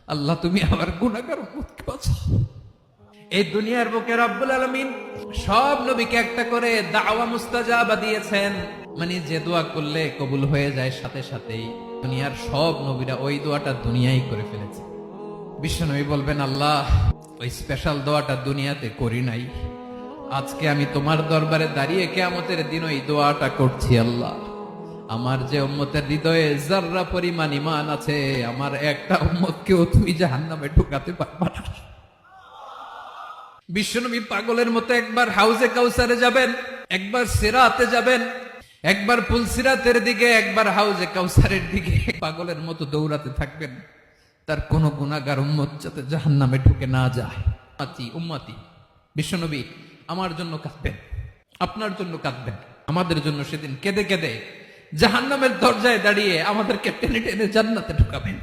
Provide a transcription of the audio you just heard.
আল্লাহ তুমি আমার গুনাহগার উম্মতকে বাঁচাও। এই দুনিয়ার বুকে রব্বুল আলামিন সব নবীকে একটা করে দাওয়া মুস্তাজাবা দিয়েছেন, মানে যে দোয়া করলে কবুল হয়ে যায় সাথে সাথেই। দুনিয়ার সব নবীরা ওই দোয়াটা দুনিয়ায় করে ফেলেছে। বিশ্বনবী বলবেন, আল্লাহ ওই স্পেশাল দোয়াটা দুনিয়াতে করি নাই, আজকে আমি তোমার দরবারে দাঁড়িয়ে কিয়ামতের দিন ওই দোয়াটা করছি। আল্লাহ আমার যে উম্মতের হৃদয়ে যাররা পরিমাণ ঈমান আছে, আমার একটা উম্মতকেও তুমি জাহান্নামে ঢুকাতে পারবা না। বিশ্বনবী পাগলের মতো একবার হাউজে কাউসারে যাবেন, একবার সিরাতে যাবেন, একবার পুলসিরাতের দিকে, একবার হাউজে কাউসারের দিকে পাগলের মতো দৌড়াতে থাকবেন, তার কোন গুনাহগার উম্মত যাতে জাহান্নামে ঢুকে না যায়। উম্মতি বিশ্বনবী আমার জন্য কাঁদবেন, আপনার জন্য কাঁদবেন, আমাদের জন্য সেদিন কেঁদে কেঁদে জাহান্নামের দরজায় দাঁড়িয়ে আমাদেরকে টেনে টেনে জান্নাতে ঢুকাবেন।